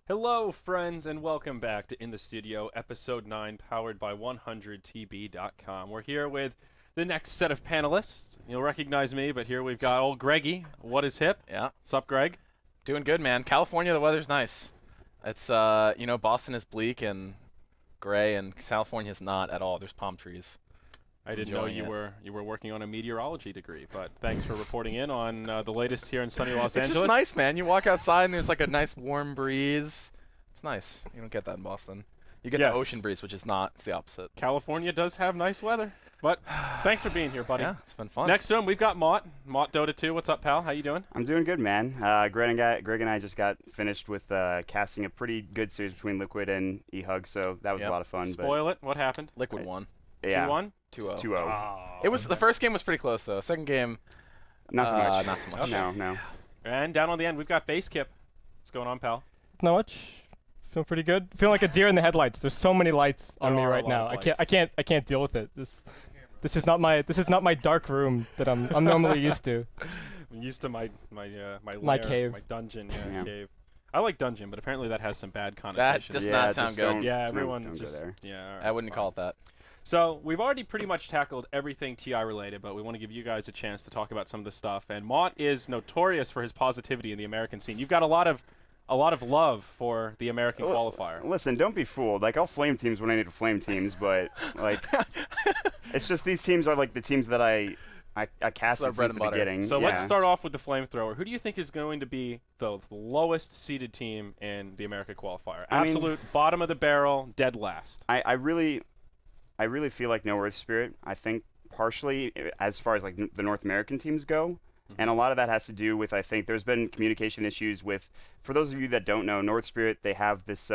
Hello, friends, and welcome back to In the Studio, Episode 9, powered by 100tb.com. We're here with the next set of panelists. You'll recognize me, but here we've got old Greggy. What is hip? Yeah. What's up, Greg? Doing good, man. California, the weather's nice. It's, Boston is bleak and gray, and California's not at all. There's palm trees. I didn't know you were working on a meteorology degree, but thanks for reporting in on the latest here in sunny Los Angeles. It's just nice, man. You walk outside and there's like a nice warm breeze. It's nice. You don't get that in Boston. You get the ocean breeze, which is not. It's the opposite. California does have nice weather, but thanks for being here, buddy. Yeah, it's been fun. Next to him, we've got Mott. Mott Dota 2. What's up, pal? How you doing? I'm doing good, man. Greg and I just got finished with casting a pretty good series between Liquid and eHug, so that was a lot of fun. Spoil it. What happened? Liquid won. Yeah. 2-1? 2-0. 2-0. Oh. It was the first game was pretty close though. Second game, Not so much. Not so much. Okay. No. And down on the end, we've got Base Kip. What's going on, pal? Not much. Feel pretty good. Feel like a deer in the headlights. There's so many lights on There me are a right lot now. of I can't deal with it. This is not my dark room that I'm normally used to. I'm used to my lair, cave. my dungeon, Yeah. cave. I like dungeon, but apparently that has some bad That connotations. does Yeah, not just sound don't- good. Yeah, don't everyone go just there. yeah. all right, I wouldn't fine. call it that. So we've already pretty much tackled everything TI related, but we want to give you guys a chance to talk about some of the stuff. And Mott is notorious for his positivity in the American scene. You've got a lot of love for the American qualifier. Listen, don't be fooled. Like, I'll flame teams when I need to flame teams, but like, it's just these teams are like the teams that I casted our bread since and the butter. beginning. So yeah. let's start off with the flamethrower. Who do you think is going to be the lowest seeded team in the America qualifier? I mean- Absolute bottom of the barrel, dead last. I really feel like No Earth Spirit. I think partially as far as like the North American teams go, and a lot of that has to do with I think there's been communication issues with. For those of you that don't know, North Spirit, they have this.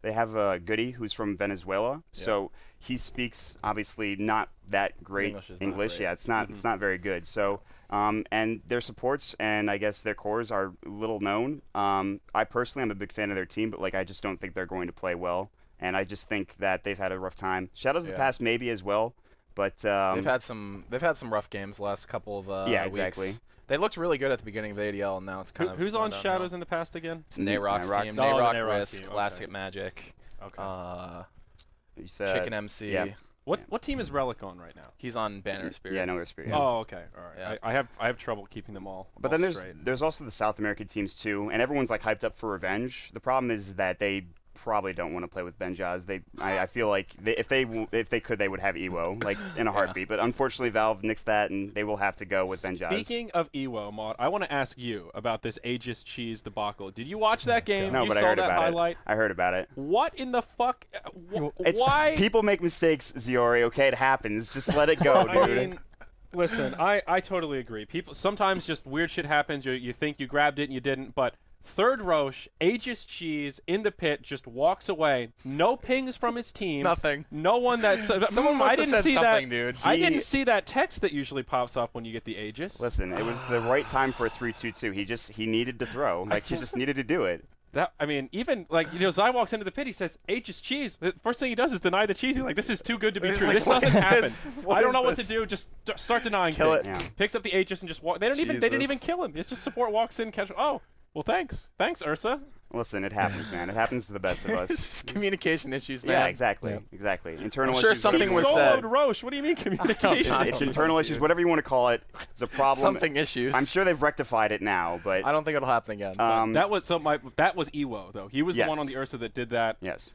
They have a Goody who's from Venezuela, so he speaks obviously not that great English is not English. great. Yeah, it's not very good. So and their supports and I guess their cores are little known. I personally am a big fan of their team, but like I just don't think they're going to play well. And I just think that they've had a rough time. Shadows of the Past maybe as well, but they've had some rough games the last couple of yeah, weeks. exactly. They looked really good at the beginning of the ADL, and now it's kind of Who's gone on downhill. Shadows in the past again? It's Nayrok's Nayrok. team. Oh, the Nayrok Nayrok Risk, team, Classic okay. Magic, Okay. You said, Chicken MC. yeah. What team is Relic on right now? He's on Banner Spirit. Yeah, No Earth Spirit. Oh, okay. All right. Yeah. I have trouble keeping them all. But all then straight. there's also the South American teams too, and everyone's like hyped up for revenge. The problem is that they probably don't want to play with Benjaz. I feel like if they could, they would have Ewo like in a heartbeat. But unfortunately, Valve nixed that, and they will have to go with Benjaz. Speaking of Ewo, Mott, I want to ask you about this Aegis Cheese debacle. Did you watch that game? No, you but saw I heard that about highlight? it. I heard about it. What in the fuck? It's, Why? People make mistakes, Ziori. Okay, it happens. Just let it go, dude. I mean, listen, I totally agree. People sometimes just weird shit happens. You think you grabbed it and you didn't, but third Roche, Aegis Cheese in the pit, just walks away. No pings from his team. Nothing. No one that Someone must I have didn't said see something, that, dude. I didn't see that text that usually pops up when you get the Aegis. Listen, it was the right time for a 3-2-2. He needed to throw. Like he just needed to do it. That I mean, even like Zai walks into the pit, he says Aegis Cheese. The first thing he does is deny the cheese. He's like, "This is too good to be He's true. like, This what doesn't is happen. this? What I don't is know what to this?" do. Just start denying Kill things." it. Yeah. Picks up the Aegis and just walk. They didn't even Jesus. kill him. It's just support walks in, catch. Oh, well, thanks, Ursa. Listen, it happens, man. It happens to the best of It's us. just communication issues, man. Yeah, exactly. Yeah. Exactly. Internal I'm sure issues. something He was soloed said. Roche. What do you mean communication? I It's don't internal know, issues, dude. whatever you want to call it. It's a problem. Something issues. I'm sure they've rectified it now, but I don't think it'll happen again. that was Ewo though. He was the Yes. one on the Ursa that did that. yes.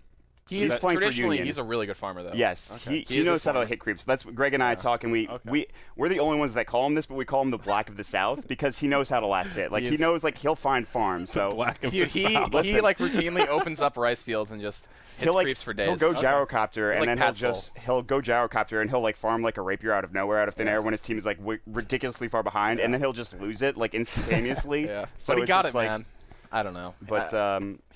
he's playing for traditionally Union. he's a really good farmer though. Yes, Okay. he He's knows how to smart. hit creeps. That's what Greg and I talk, and we're the only ones that call him this, but we call him the Black of the South because he knows how to last hit. Like he He's- knows, like he'll find farms. So Black of Dude, the he South. Listen. like routinely opens up rice fields and just hits he'll like creeps for days. he'll go gyrocopter, It's and like then Pat's he'll go gyrocopter, and he'll like farm like a rapier out of nowhere, out of thin air, when his team is like ridiculously far behind, and then he'll just lose it like instantaneously. Yeah, So but he it's got just, it, like, man. I don't know, But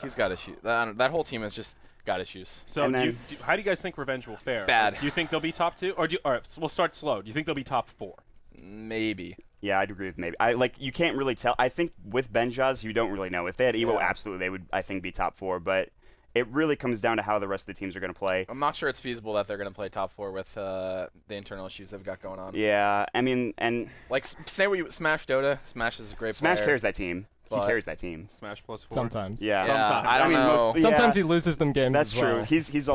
he's got issues. That whole team has just got issues. So And how do you guys think Revenge will fare? Bad. Do you think they'll be top 2, or all right, so we'll start slow. Do you think they'll be top 4? Maybe. yeah, I'd agree with maybe. You can't really tell. I think with Benjaz, you don't really know. If they had Evo, Yeah. absolutely, they would. I think be top 4, but. It really comes down to how the rest of the teams are going to play. I'm not sure it's feasible that they're going to play top 4 with the internal issues they've got going on. Yeah, I mean, and Like, say we Smash Dota. Smash is a great Smash player. carries that team. he carries that team. Smash +4. Sometimes. Yeah. Sometimes. I don't know. Sometimes he loses them games. That's as true. well. He's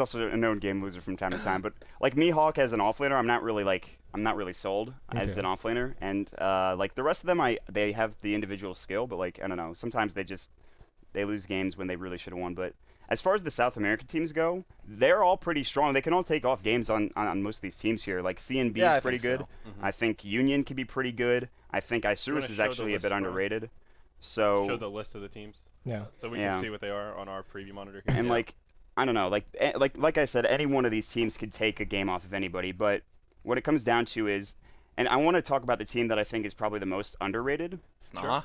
also a known game loser from time to time. But like Mihawk as an offlaner, I'm not really sold as an offlaner. And like the rest of them, they have the individual skill, but like I don't know. Sometimes they lose games when they really should have won. But as far as the South American teams go, they're all pretty strong. They can all take off games on most of these teams here. Like CNB is pretty good. So. I think Union can be pretty good. I think Isurus is actually a bit underrated. So show the list of the teams. Yeah. So we can see what they are on our preview monitor here. and like I don't know, like I said, any one of these teams could take a game off of anybody. But what it comes down to is, and I want to talk about the team that I think is probably the most underrated. Snot? Sure.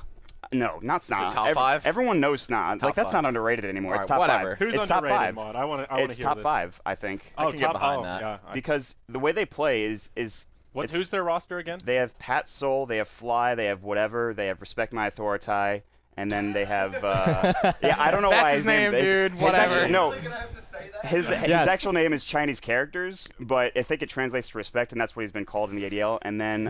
No, not Snot. Top 5? Everyone knows Snot. Top Like that's 5. not underrated anymore. Alright, It's top whatever. 5. Who's it's underrated, top 5. Maud? I want to hear It's top this. 5, I think. Oh, can get behind that. Yeah, Because the way they play is who's their roster again? they have Pat Soul, they have Fly, they have whatever, they have Respect My Authority, and then they have yeah, I don't know That's why his name, dude. his Whatever. actual- no, Really gonna have to say that? his Yes. actual name is Chinese characters, but I think it translates to respect, and that's what he's been called in the ADL. And then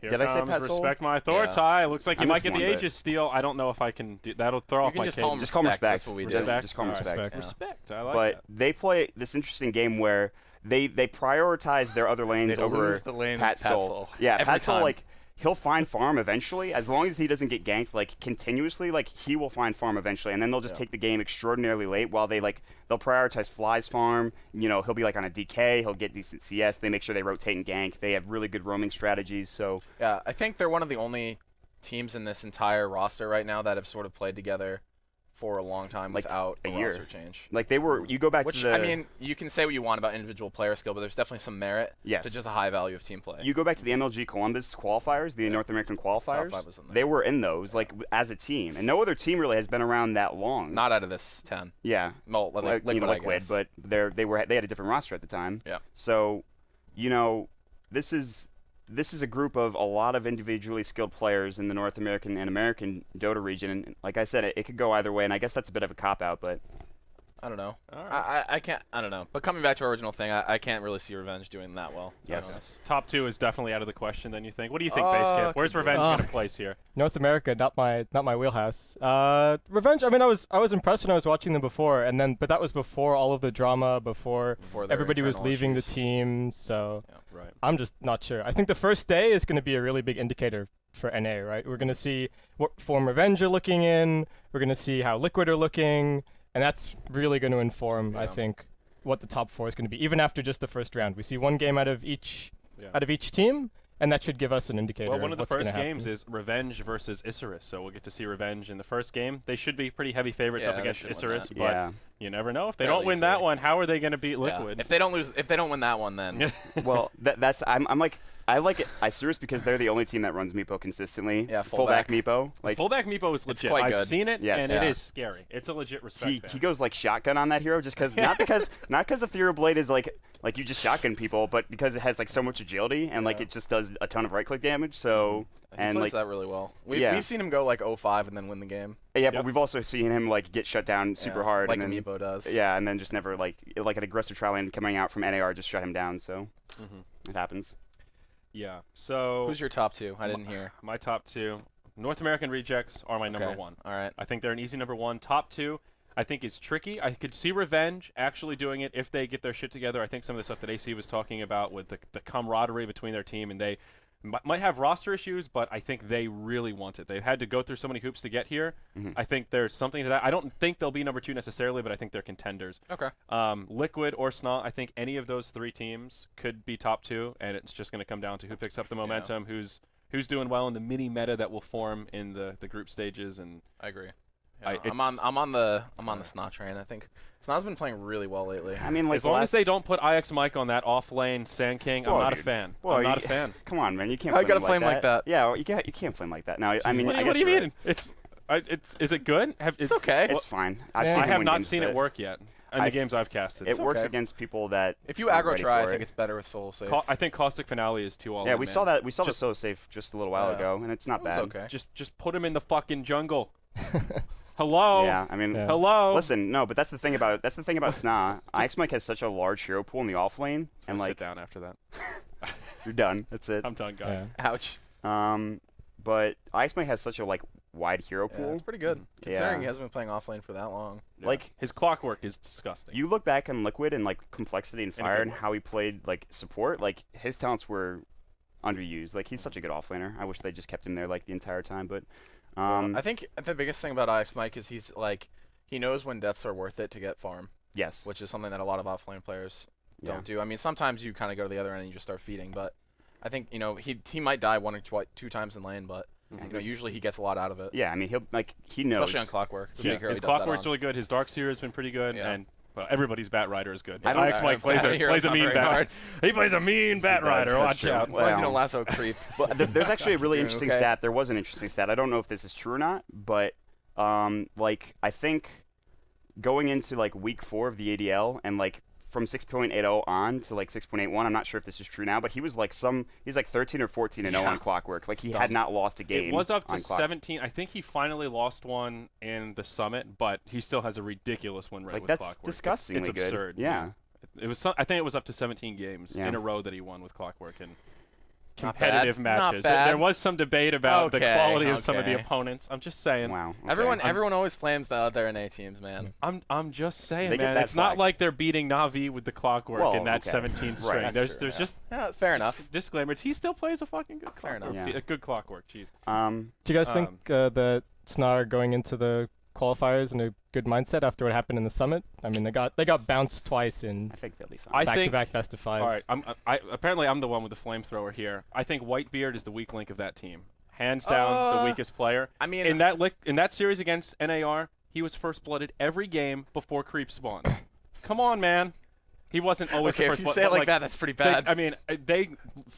Here did I say comes Pat Soul? Respect My Authority. Looks like I you might missed get the one, but- Aegis steal. I don't know if I can do that'll throw You off can my just call him cadence. Just call him Respect. Respect. That's what we do. Respect. Just call him Alright. Respect. Respect. I like But that. they play this interesting game where they prioritize their other lanes They over lose the lane Pat with Pat Soul. Soul. Yeah, Every Pat Soul, time. like he'll find farm eventually, as long as he doesn't get ganked like continuously. Like he will find farm eventually, and then they'll just take the game extraordinarily late while they'll prioritize Fly's farm. You know, he'll be like on a DK, he'll get decent CS. They make sure they rotate and gank. They have really good roaming strategies. So Yeah, I think they're one of the only teams in this entire roster right now that have sort of played together for a long time Like without a a year. roster change. like they were, you go back Which, to the. I mean, you can say what you want about individual player skill, but there's definitely some merit Yes. to just a high value of team play. You go back to the MLG Columbus qualifiers, the North American qualifiers. 5 was in there. They were in those as a team, and no other team really has been around that long. Not out of this 10. Yeah. No, like, You know, I Liquid, guess. but they had a different roster at the time. Yeah. So, you know, this is a group of a lot of individually skilled players in the North American and American Dota region, and like I said, it could go either way, and I guess that's a bit of a cop out, but I don't know. All right. I can't. I don't know. But coming back to our original thing, I can't really see Revenge doing that well. to be Yes. honest. Top 2 is definitely out of the question. Then you think? What do you think, Basecamp? Where's could be. Revenge going to place here? North America, not my wheelhouse. Revenge. I mean, I was impressed when I was watching them before, but that was before all of the drama, before Before their everybody was internal leaving the issues. team. So Right. I'm just not sure. I think the first day is going to be a really big indicator for NA, right? We're going to see what form Revenge are looking in. We're going to see how Liquid are looking, and that's really going to inform, I Yeah. think, what the top 4 is going to be. Even after just the first round, we see one game out of each Yeah. team, and that should give us an indicator. Well, one of the what's gonna first happen. games is Revenge versus Isurus, so we'll get to see Revenge in the first game. They should be pretty heavy favorites Yeah, up they against should win Isurus, that. but yeah. you never know. If they Fairly don't win that easily. one, how are they going to beat Yeah. Liquid? If they don't win that one, then Well, I'm like I like it. Isurus because they're the only team that runs Meepo consistently. Yeah, fullback fullback. Meepo. Like Fullback Meepo is It's legit. quite I've good. seen it, Yes. and Yeah. it is scary. It's a legit respect he ban. goes like shotgun on that hero just because not because Ethereal Blade is like you just shotgun people, but because it has like so much agility and like Yeah. it just does a ton of right click damage. So he and plays like that really well. We've Yeah. seen him go like 0-5 and then win the game. yeah, but we've also seen him like get shut down super Yeah, hard like and then, Amiibo does. yeah, and then just never like an aggressive trial lane coming out from NAR just shut him down. So Mhm. it happens. Yeah. So Who's your top 2? I didn't hear. my top 2 North American Rejects are my number Okay. 1. All right. I think they're an easy number 1. Top 2, I think is tricky. I could see Revenge actually doing it if they get their shit together. I think some of the stuff that AC was talking about with the camaraderie between their team, and they might have roster issues, but I think they really want it. They've had to go through so many hoops to get here. I think there's something to that. I don't think they'll be number 2 necessarily, but I think they're contenders. Okay. Liquid or Snot, I think any of those 3 teams could be top 2, and it's just going to come down to who picks up the momentum, who's doing well in the mini meta that will form in the group stages. And I agree. I- Yeah, it's- I'm on the Snot train. I think Snot's been playing really well lately. I mean, like as long as they don't put IX Mike on that off lane Sand King, I'm Whoa, not a dude. fan. Whoa, I'm not a you- fan. Come on, man, you can't. I flame gotta him flame like that. Yeah, well, you can't flame like that. No, I mean, What I do guess you you're mean? right. Is it good? It's okay. It's fine. I've Yeah. seen I him have win not games, seen but it work yet in the games I've casted. It works okay. against people that. If you aren't aggro ready try, I for think it. it's better with solo safe. I think Caustic Finale is too all Yeah, in, we man. saw that. We saw Just- the solo safe just a little while Yeah. ago, and it's not It was bad. okay. Just put him in the fucking jungle. Hello. Yeah, I mean, Yeah. Hello. listen, no, but that's the thing about Snot. Ix Mike has such a large hero pool in the off lane, I'm and gonna like sit down after that. you're done. That's it. I'm done, guys. Yeah. Ouch. But Ix Mike has such a like wide hero Yeah, pool. it's pretty good considering Yeah. he hasn't been playing offlane for that long. Like his clockwork is disgusting. you look back on Liquid and like complexity and In a fire good and way. how he played like support, like his talents were underused. Like he's such a good offlaner. I wish they just kept him there like the entire time. But I think the biggest thing about Ix Mike is he's like he knows when deaths are worth it to get farm, yes, which is something that a lot of offlane players yeah. don't do. I mean, sometimes you kind of go to the other end and you just start feeding, but I think he might die one or two times in lane, but usually he gets a lot out of it. Yeah, I mean he knows. Especially on Clockwork. It's a Yeah, big hero his he does that clockwork's on. really good. His Dark Seer has been pretty good, Yeah. and well, everybody's Bat Rider is good. I don't- Ix Mike plays Bat a Hero's not mean very Bat. hard. He plays a mean Bat does, Rider. that's Watch true. out. As long as you Well, don't lasso creep. Well, there's actually a really Doing interesting okay. stat. There was an interesting stat. I don't know if this is true or not, but like I think going into like week 4 of the ADL and like from 6.80 on to like 6.81, I'm not sure if this is true now, but he was like he's like 13 or 14 and 0 Yeah. on Clockwork. Like he It's had dumb. not lost a game. It was up to on Clock- 17. I think he finally lost one in the summit, but he still has a ridiculous win rate Like with that's Clockwork. disgustingly It's good. absurd. Yeah. It was. I think it was up to 17 games Yeah. in a row that he won with Clockwork and Not competitive bad. Not matches. bad. There was some debate about the Okay, quality of some of the okay. opponents. I'm just saying. Wow. okay. Everyone always flames the other NA teams, man. I'm just saying, They get man. that It's not flag. like they're beating Navi with the Clockwork Well, in that okay. 17 Right, string. that's There's true, there's yeah. just Yeah, fair enough. disclaimers. He still plays a fucking good Fair Clockwork. enough. A good Clockwork. Jeez. Do you guys think Um, that Snot are going into the qualifiers in a good mindset after what happened in the summit? I mean, they got bounced twice in I think they'll be fine. I think- back-to-back best of fives. All right, apparently I'm the one with the flamethrower here. I think Whitebeard is the weak link of that team, hands down the weakest player. I mean, In that series against NAR, he was first blooded every game before creep spawn. Come on, man. He wasn't always okay, the if first you blood. say it but, like that, that's pretty bad. They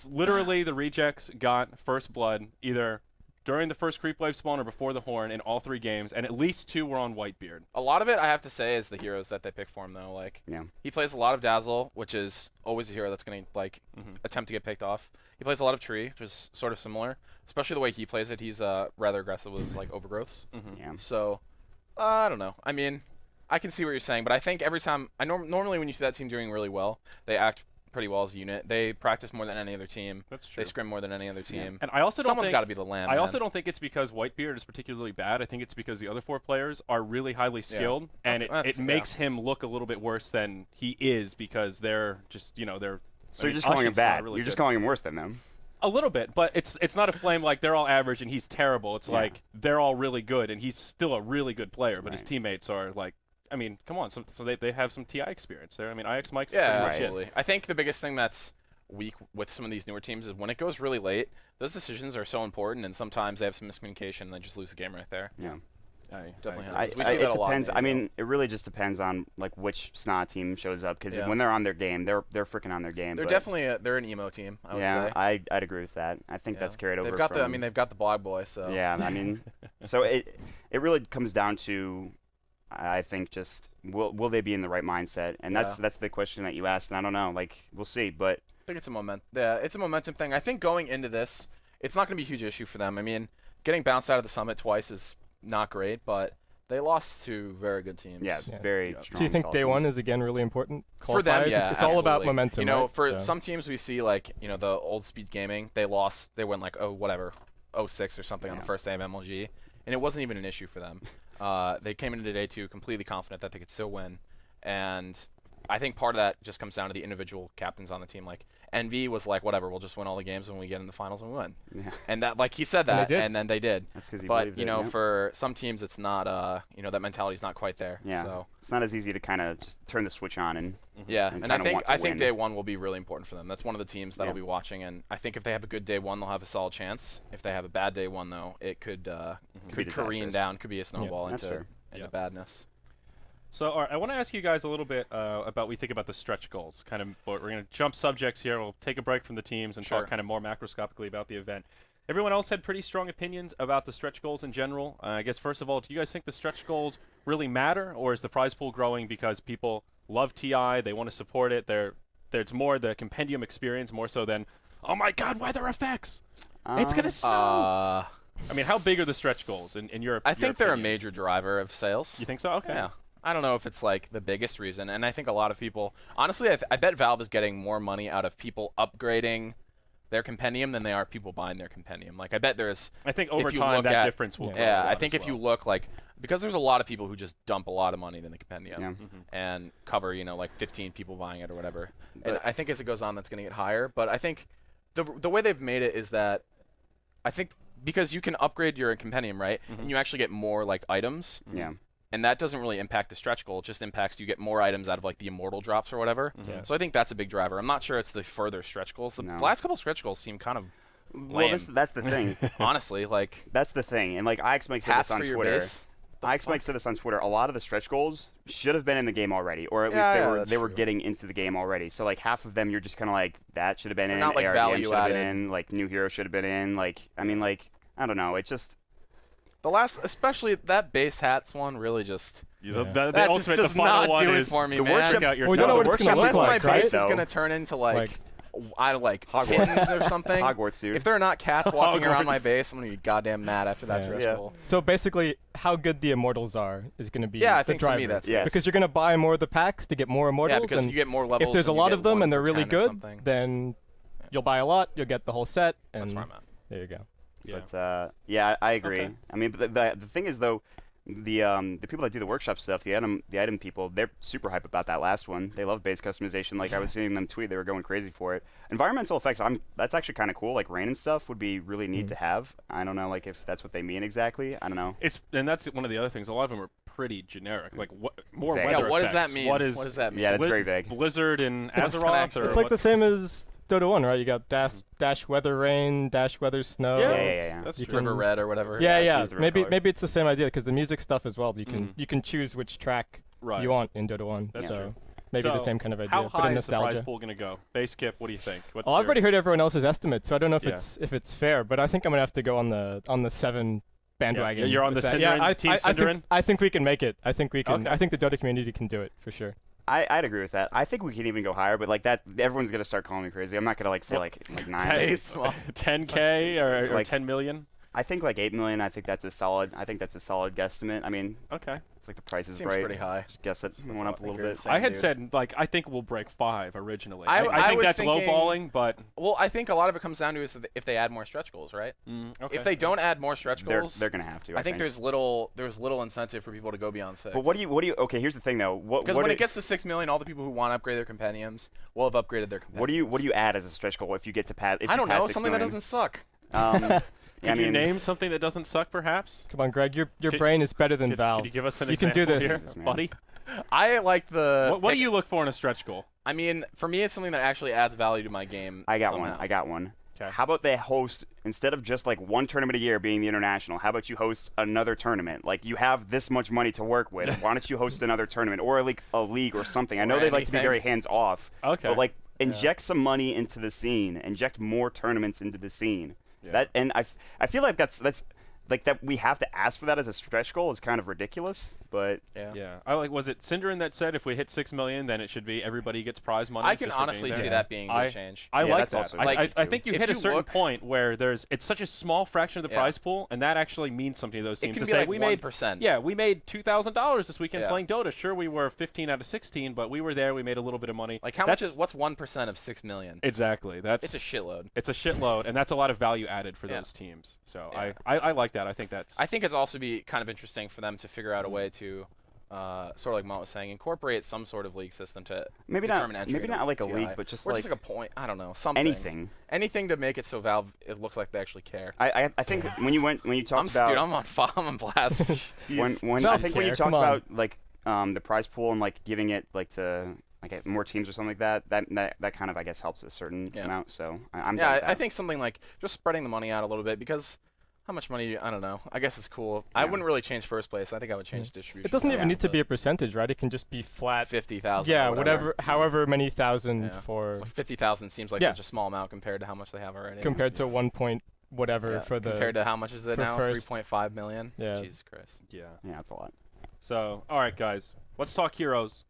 literally the rejects got first blood either during the first creep wave spawn or before the horn in all 3 games, and at least 2 were on Whitebeard. A lot of it, I have to say, is the heroes that they pick for him, though. Like, Yeah. he plays a lot of Dazzle, which is always a hero that's going to, like, attempt to get picked off. He plays a lot of Tree, which is sort of similar. Especially the way he plays it, he's rather aggressive with his, like, overgrowths. Yeah. So, I don't know. I mean, I can see what you're saying, but I think every time... normally when you see that team doing really well, they act pretty well as a unit. They practice more than any other team. That's true. They scrim more than any other team. And I also don't Someone's think got to be the lamb. I also man. don't think it's because Whitebeard is particularly bad. I think it's because the other 4 players are really highly skilled, and That's- it makes him look a little bit worse than he is because they're just, they're. So you're just calling him bad. You're just calling him worse than them. a little bit, but it's not a flame like they're all average and he's terrible. It's Yeah. like they're all really good and he's still a really good player, but his Right. teammates are like. I mean, come on. So they have some TI experience there. I mean, IX Mike's Yeah, pretty much it. absolutely. I think the biggest thing that's weak with some of these newer teams is when it goes really late, those decisions are so important, and sometimes they have some miscommunication and they just lose the game right there. Yeah. Definitely I- happens. We see it that a lot. depends. in I the mean, it really just depends on like which Snot team shows up because Yeah. when they're on their game, they're freaking on their game. they're but definitely they're an emo team. I would yeah, say. I'd agree with that. I think Yeah. that's carried over. They've got from, the. I mean, they've got the blog boy. So Yeah, I mean, so it really comes down to, I think, just will they be in the right mindset, and Yeah. that's the question that you asked, and I don't know, like we'll see, but I think it's a it's a momentum thing. I think going into this, it's not going to be a huge issue for them. I mean, getting bounced out of the summit twice is not great, but they lost to very good teams. yeah, Yeah. very Yeah. strong. So you think solid day one teams. is again really important? For them, Qualifiers? yeah, It's all about absolutely. momentum. You know, right? for So- some teams we see like the old speed gaming, they went like 06 or something on the Yeah. first day of MLG, and it wasn't even an issue for them. They came into day 2 completely confident that they could still win, and I think part of that just comes down to the individual captains on the team. Like NV was like, whatever, we'll just win all the games when we get in the finals and we win. Yeah, And that, like he said And they that, did. and then they did. that's because he But believed it, yeah. for some teams, it's not. That mentality's not quite there. Yeah. So It's not as easy to kind of just turn the switch on and yeah, And and I kinda think want to win. day 1 will be really important for them. That's one of the teams that Yeah. I'll be watching, and I think if they have a good day 1, they'll have a solid chance. If they have a bad day 1, though, it could be careen disastrous. down, could be a snowball That's into fair. into Yeah. badness. So, all right, I want to ask you guys a little bit about what we think about the stretch goals. Kind of, we're going to jump subjects here. We'll take a break from the teams and Sure. talk kind of more macroscopically about the event. Everyone else had pretty strong opinions about the stretch goals in general. I guess, first of all, do you guys think the stretch goals really matter, or is the prize pool growing because people love TI, they want to support it, there's more the compendium experience more so than, oh my god, weather effects! It's going to snow! I mean, how big are the stretch goals in your I think they're a opinions? major driver of sales. You think so? Okay. Yeah. I don't know if it's like the biggest reason, and I think a lot of people, honestly, I bet Valve is getting more money out of people upgrading their compendium than they are people buying their compendium. Like I bet there's. I think if over you time look that at- difference will. grow a Yeah, I lot think as if you well. look like because there's a lot of people who just dump a lot of money into the compendium Yeah. and cover like 15 people buying it or whatever. And But- I think as it goes on, that's going to get higher. But I think the way they've made it is that I think because you can upgrade your compendium, right? And you actually get more like items. Yeah. And that doesn't really impact the stretch goal. It just impacts you get more items out of like the immortal drops or whatever. Yeah. So I think that's a big driver. I'm not sure it's the further stretch goals. The No. last couple stretch goals seem kind of Well, lame. that's the thing. honestly like That's the thing. And like Ix Mike said hats this on for your Twitter. base. Ix Mike said this on Twitter. A lot of the stretch goals should have been in the game already, or at least Yeah, they yeah, were that's they were true. getting into the game already. So like half of them, you're just kind of like that should have been They're in. not, like, ARDM value should have been added. in. Like new hero should have been in. Like I mean like I don't know. It just The last, especially that base hats one, really just The that just ultimate, does the final not one do it is for me, the man. workshop- check out your We don't know tower. what it's gonna Unless look my like, base right? is gonna turn into like Hogwarts. kittens or something. Hogwarts, dude. If they're not cats walking around my Hogwarts. base, I'm gonna be goddamn mad after that Yeah. stretch Yeah. goal. So basically, how good the immortals are is going to be Yeah, I the think for driver. me that's Yes. Because you're going to buy more of the packs to get more immortals. Yeah, because and you get more levels. if there's a and you lot get of them one and they're per really 10 or good, something. then you'll buy a lot. You'll get the whole set, and That's where I'm at. there you go. Yeah. But yeah, I agree. Okay. I mean, the thing is though, the people that do the workshop stuff, the item people, they're super hype about that last one. They love base customization. Like I was seeing them tweet, they were going crazy for it. Environmental effects, that's actually kind of cool. Like rain and stuff would be really neat to have. I don't know, like if that's what they mean exactly. I don't know. And that's one of the other things. A lot of them are pretty generic. Like what more Vague. weather Yeah, what does effects. that mean? What does that mean? Yeah, that's very vague. Blizzard and What's that Azeroth, actually- or It's like the what's- same as Dota 1, right? You got dash weather rain, dash weather snow. Yeah. That's You true. can- River Red or whatever. Yeah, choose the red Maybe color. maybe it's the same idea because the music stuff as well. You can Mhm. you can choose which track Right. you want in Dota 1. That's so true. maybe the So, same kind of idea, How but high in is the prize nostalgia. pool going to go? Base Kip, what do you think? What's Oh, I've your- already heard everyone else's estimate, so I don't know if Yeah. it's fair, but I think I'm gonna have to go on the 7 bandwagon. You're on with the that. Synderen, Team Synderen? I think we can make it. I think we can. Okay. I think the Dota community can do it for sure. I'd agree with that. I think we can even go higher, but like that, everyone's gonna start calling me crazy. I'm not gonna like say like 9. Taste. Well, 10K or Like- 10 million? I think like 8 million. I think that's a solid guesstimate. I mean, Okay. it's like the price is seems right. pretty high. Just guess it went up a little you're bit. insane. I had dude. said like I think we'll break 5 originally. I I think was that's thinking- lowballing, but Well, I think a lot of it comes down to is if they add more stretch goals, right? okay. If they don't add more stretch goals, They're gonna have to. I think there's little incentive for people to go beyond 6. But what do you? Okay, here's the thing though. Because when it gets to 6 million, all the people who want to upgrade their compendiums will have upgraded their compendiums. what do you add as a stretch goal if you get to pass? I don't know, something that doesn't suck. Can I you mean, name something that doesn't suck, perhaps? Come on, Greg. Your Could- brain is better than Could Valve. you give us an You can example do this. here, Jesus, man. buddy? I like the. What do you look for in a stretch goal? I mean, for me, it's something that actually adds value to my game. I got somehow. one. I got one. 'Kay. How about they host instead of just like one tournament a year being the international? How about you host another tournament? Like you have this much money to work with. Why don't you host another tournament or like a league or something? I know Or they like to be anything. very hands off. Okay. But like inject some money into the scene. Inject more tournaments into the scene. Yeah. That and I feel like that's like that we have to ask for that as a stretch goal is kind of ridiculous. But Yeah. Yeah. I like. Was it Synderen that said if we hit 6 million, then it should be everybody gets prize money? I can just for being honestly there? see that being a I- good change. I Yeah, like that's that. also I, like I, too. I think you If hit a you certain look- point where it's such a small fraction of the Yeah. prize pool, and that actually means something to those It teams can to be say like we made 1%. Yeah, we made $2,000 this weekend Yeah. playing Dota. Sure, we were 15 out of 16, but we were there. We made a little bit of money. Like how much That's- is what's 1% of 6 million? Exactly. That's It's a shitload. It's a shitload, and that's a lot of value added for Yeah. those teams. So Yeah. I like that. I think that's. I think it's also be kind of interesting for them to figure out a way to, sort of like Mont was saying, incorporate some sort of league system to maybe determine not entry maybe into not like a TI. league, but just or like just like a point. I don't know, something. Anything to make it so Valve it looks like they actually care. I think when you talked about I'm on blast. when Jeez. I Valve think when you care, talked come on. about like the prize pool and like giving it like to like more teams or something like that kind of I guess helps a certain Yeah. amount. So I'm Yeah, down with I that. think something like just spreading the money out a little bit because how much money? I don't know. I guess it's cool. I Yeah. wouldn't really change first place. I think I would change distribution. It doesn't even Yeah. need to be a percentage, right? It can just be flat. 50,000. Yeah, or whatever, however many thousand Yeah. for 50,000 seems like Yeah. such a small amount compared to how much they have already. compared to 1 point whatever Yeah, for the. compared to how much is it for now? first. 3.5 million. Yeah. Jesus Christ. yeah. yeah, that's a lot. So all right, guys, let's talk heroes.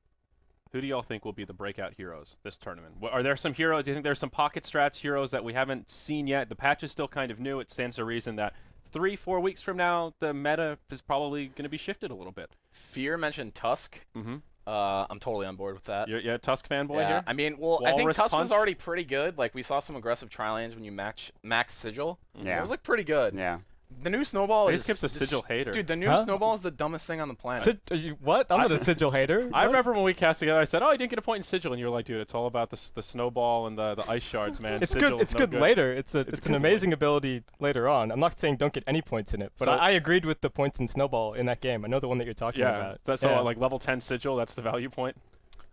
Who do y'all think will be the breakout heroes this tournament? Are there some heroes? Do you think there's some pocket strats heroes that we haven't seen yet? The patch is still kind of new. It stands to reason that 3-4 weeks from now, the meta is probably going to be shifted a little bit. Fear mentioned Tusk. Mm-hmm. I'm totally on board with that. You're a Tusk fanboy Yeah, here? I mean, well, I think Walrus Tusk punch? was already pretty good. Like, we saw some aggressive tri-lanes when you max Sigil. Yeah. It was, like, pretty good. Yeah. The new Snowball He is... just keeps a Sigil hater. Dude, the new Huh? Snowball is the dumbest thing on the planet. What? I'm not a Sigil hater. I What? remember when we cast together, I said, "Oh, you didn't get a point in Sigil," and you were like, "Dude, it's all about the snowball and the ice shards, man. It's Sigil good. is It's no good later. It's an good amazing ability later on. I'm not saying don't get any points in it, but So- I agreed with the points in Snowball in that game. I know the one that you're talking Yeah, about. that's Yeah. so like level 10 Sigil. That's the value point.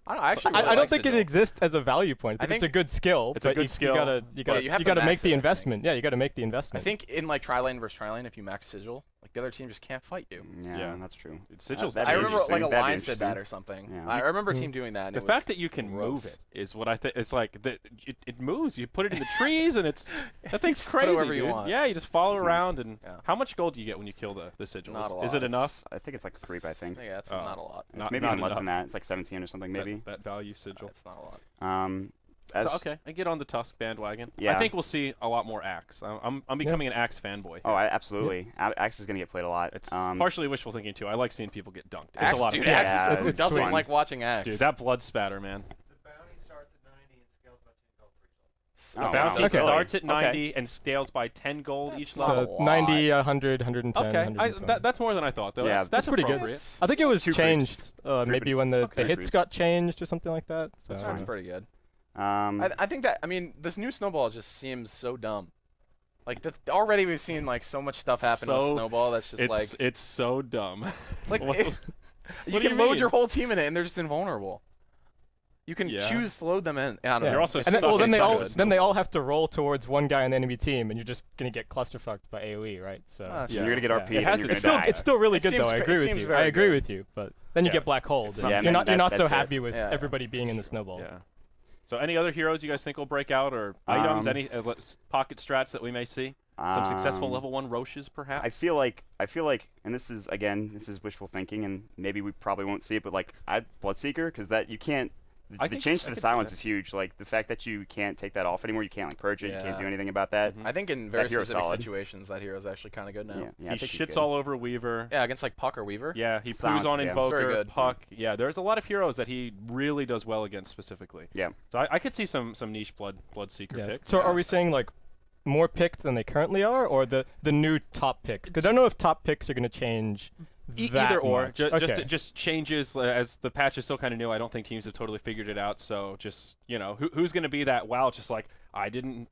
I don't know, I actually I really don't like think Sigil. it exists as a value point. I think it's a good skill. It's a but good you skill. gotta you have to gotta make max the it, I think. investment. Yeah, you gotta make the I investment. think in, like, tri-lane versus tri-lane, if you max Sigil, like, the other team just can't fight you. Yeah, Yeah. that's true. Dude, Sigil's That'd I be remember, interesting. like, That'd be Alliance did that interesting. or something. Yeah. I remember a team doing that, and The it fact was that you can gross. move it is what I think. It's like it moves. You put it in the trees, and it's that thing's Just put it crazy, wherever you dude. want. Yeah, you just follow That's around, and Yeah. how much gold do you get when you kill the Sigils? Not a Is lot. it enough? I think it's like 3, I think. Yeah, it's Oh. not a lot. It's Not- maybe not even less than enough. that. It's like 17 or something, maybe. That value Sigil. It's not a lot. As, So okay, I get on the Tusk bandwagon. I Yeah. think we'll see a lot more Axe. I'm becoming an Axe fanboy. Oh, absolutely. Axe is gonna get played a lot. It's partially wishful thinking too. I like seeing people get dunked. It's Axe, a lot dude, of fun. Axe Yeah, is, who it's doesn't fun. like watching Axe? Dude, that blood spatter, man. The bounty starts at 90 and scales by 10 gold for each The level. Oh, bounty wow. Okay. starts at Okay. 90 and scales by 10 gold each That's level. not so a lot. 90, 100, 110, Okay, 120. that's more than I thought, though. Yeah, that's that's pretty good. appropriate. I think it was Two changed creeps. maybe when the Okay. hits Creeps. got changed or something like that. So. That's pretty good. Um, I think that, I mean, this new Snowball just seems so dumb. Like, already we've seen, like, so much stuff happen with So- Snowball that's just, It's so dumb. like, What- you what do can you load mean? your whole team in it, and they're just invulnerable. You can Yeah. choose to load them in. I don't Yeah. know. You're also It's And then, stuck well, then they inside all of it. then they all have to roll towards one guy on the enemy team, and you're just gonna get clusterfucked by AOE, right? So Ah, Yeah. You're gonna get Yeah. RP It and has you're its gonna still- die. it's still really It good though. seems I ve- agree it with seems you. very I agree good. with you, but then you Yeah. get black hold. not- Yeah, You're man, not that's so it. happy with Yeah. everybody being in the snowball. Yeah. So any other heroes you guys think will break out, or items, Um, any pocket strats that we may see? Some successful Um, level 1 Roches, perhaps? I feel like, and this is wishful thinking, and maybe we probably won't see it, but like Bloodseeker, because that you can't. I The think change I to the could see silence that. is huge. Like the fact that you can't take that off anymore, you can't like purge it, you can't Yeah. do anything about that. I think in very hero's specific solid. situations, that hero's actually kind of good now. Yeah, yeah, I he think he's shits good. all over Weaver. Yeah, against, like, Puck or Weaver. Yeah, he Silence, proves on yeah. It's very Invoker, good. Puck. Yeah, there's a lot of heroes that he really does well against specifically. Yeah. So I could see some niche Bloodseeker Yeah. picks. So are we saying like more picked than they currently are, or the new top picks? Because I don't know if top picks are gonna change. That Either or, much. just Okay. just changes as the patch is still kind of new. I don't think teams have totally figured it out. So just who's going to be that? Wow, just like I didn't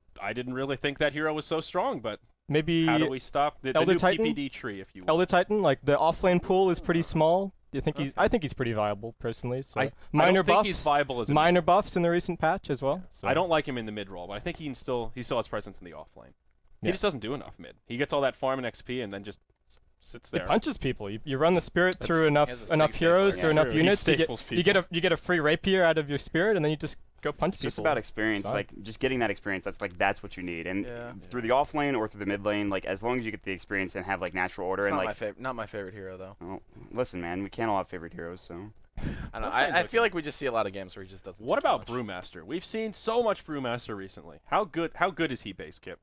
really think that hero was so strong, but maybe how do we stop the Elder new Titan? PPD tree, if you will? Elder Titan, like the offlane pool is pretty small. Do you think he's? I think he's pretty viable personally. So I minor don't think buffs, he's viable as a minor buffs in the recent patch as well. So. I don't like him in the mid role, but I think he still has presence in the off lane. He Yeah. just doesn't do enough mid. He gets all that farm and XP and then just sits He there. punches people. You run the spirit That's- through he enough has this enough big heroes stapler, or yeah. enough True. He units. staples You get a free rapier out of your spirit, and then you just go punch It's people. just about experience, fine. like just getting that experience. That's what you need, and Yeah. through the off lane or through the mid lane, like as long as you get the experience and have like natural order It's and not like. not my favorite hero, though. Oh, listen, man, we can't all have favorite heroes, so. I don't know. That sounds I feel okay. like we just see a lot of games where he just doesn't. What do too about much. Brewmaster? We've seen so much Brewmaster recently. How good is he base Kip?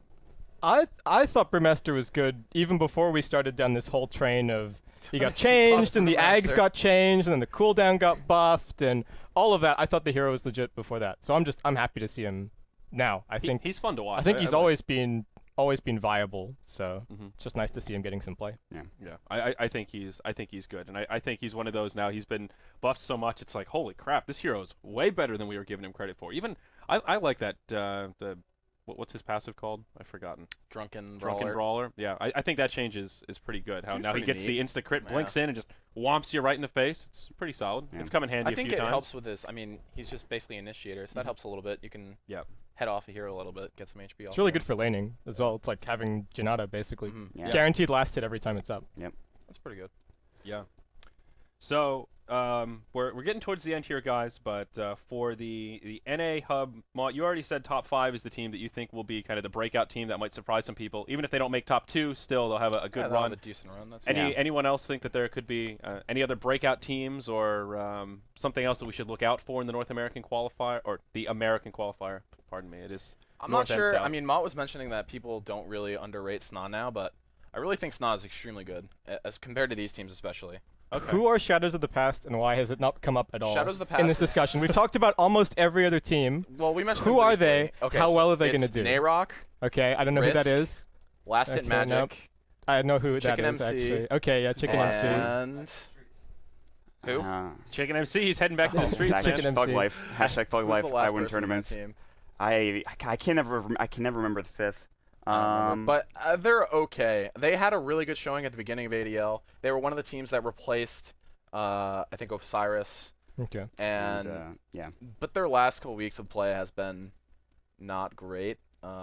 I thought Brewmaster was good even before we started down this whole train of he got changed and the ags Brewmaster. got changed and then the cooldown got buffed and all of that. I thought the hero was legit before that. So I'm happy to see him now. I think He's fun to watch. I think he's like- always been viable. So Mhm. it's just nice to see him getting some play. Yeah, I think he's good, and I think he's one of those now. He's been buffed so much, it's like holy crap, this hero's way better than we were giving him credit for. Even I like that what's his passive called? I've forgotten. Drunken Drunken Brawler. Yeah, I think that change is pretty good. How Seems now he pretty gets the neat. insta crit, Yeah. blinks in, and just whomps you right in the face. It's pretty solid. Yeah. It's come in handy I a think few it times. helps with this. I mean, he's just basically initiator, so that Mhm. helps a little bit. You can Yep. head off a hero a little bit, get some HP off. It's really him. good for laning as well. It's like having Janata basically. Mhm. Yeah. Guaranteed last hit every time it's up. That's pretty good. Yeah. So we're getting towards the end here, guys. But for the NA hub, you already said top 5 is the team that you think will be kind of the breakout team that might surprise some people. Even if they don't make top 2, still they'll have a good Yeah, they'll run. have a decent run. That's Anyone else think that there could be any other breakout teams or something else that we should look out for in the North American qualifier or the American qualifier? Pardon me, it is. I'm North not and sure. South. I mean, Mott was mentioning that people don't really underrate Snot now, but I really think Snot is extremely good as compared to these teams, especially. Okay. Who are Shadows of the Past, and why has it not come up at all Shadows of the in this Past is- discussion? We've talked about almost every other team. Well, we mentioned Who them are briefly. they? Okay, How so well are they gonna it's do? Nayrock, Okay, I don't know who that Risk, is. Last Hit Okay, Magic, nope. I know who Chicken that is, MC, actually. Okay, yeah, Chicken MC. and who? Chicken MC, he's heading back to the streets, Exactly. man. Chicken Thug MC. life. Hashtag thug Who's life. the last I win person in that tournaments. team? I can never remember the fifth. I don't remember, but they're okay. They had a really good showing at the beginning of ADL. They were one of the teams that replaced, I think, Osiris. Okay. And yeah. but their last couple weeks of play has been not great.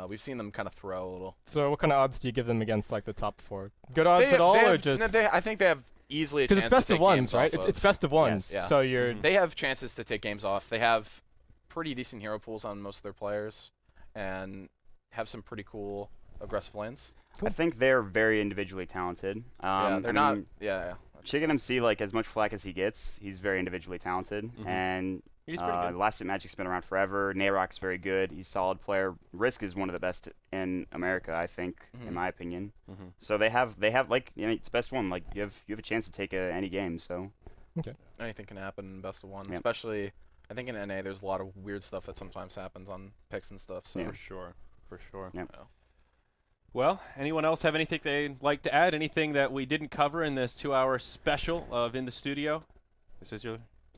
We've seen them kind of throw a little. So what kind of odds do you give them against like the top 4? Good odds They at all, have- or just I think they have easily a because chance it's best to of take ones, games right? off It's of. best of ones. Yeah. So you're Mhm. They have chances to take games off. They have pretty decent hero pools on most of their players, and have some pretty cool aggressive lanes. I think they're very individually talented. Yeah, they're I not. mean, Yeah. Chicken MC, like as much flack as he gets, he's very individually talented, and He's pretty good. Last Hit Magic's been around forever. Nayrock's very good. He's a solid player. Risk is one of the best in America, I think, Mhm. in my opinion. Mhm. So they have like it's best one. Like you have a chance to take any game. So Anything can happen in best of one, Yep. especially. I think in NA there's a lot of weird stuff that sometimes happens on picks and stuff. So Yeah. For sure. For sure. Yep. Yeah. Well, anyone else have anything they'd like to add? Anything that we didn't cover in this 2-hour special of In the Studio? This is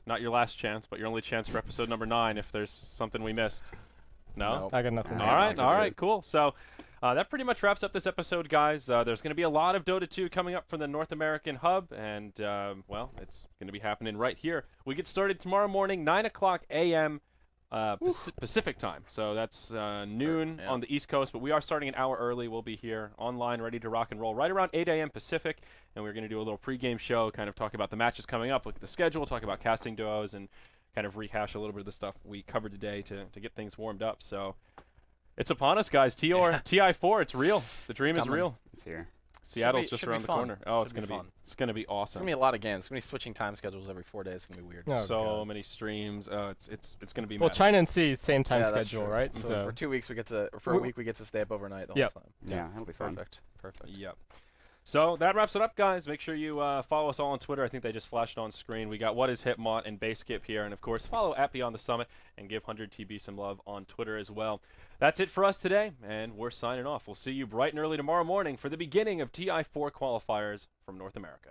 not your last chance, but your only chance for episode number 9 if there's something we missed. No? Nope. I got nothing. All All right, that's it. cool. So that pretty much wraps up this episode, guys. There's going to be a lot of Dota 2 coming up from the North American hub, and, well, it's going to be happening right here. We get started tomorrow morning, 9 o'clock a.m. Pacific time. So that's noon Yeah. on the East Coast, but we are starting an hour early. We'll be here online, ready to rock and roll right around 8 a.m. Pacific, and we're going to do a little pregame show, kind of talk about the matches coming up, look at the schedule, talk about casting duos, and kind of rehash a little bit of the stuff we covered today to get things warmed up. So it's upon us, guys. TI4, it's real. The dream is coming. real. it's here. Seattle's be- just should be around the fun. corner. Oh, Should be fun. it's gonna be It's awesome. gonna be a lot of games. It's gonna be switching time schedules every 4 days. It's gonna be weird. Oh, So God. many streams. It's gonna be. Well, madness. China and Sea same time Yeah, that's schedule, true. right? So for 2 weeks we get to, or for a We- week we get to stay up overnight the Yep. whole time. Yeah, that'll be fun. Perfect. Yep. So that wraps it up, guys. Make sure you follow us all on Twitter. I think they just flashed on screen. We got What Is Hitmont and Baseskip here. And, of course, follow at Beyond the Summit and give 100TB some love on Twitter as well. That's it for us today, and we're signing off. We'll see you bright and early tomorrow morning for the beginning of TI4 qualifiers from North America.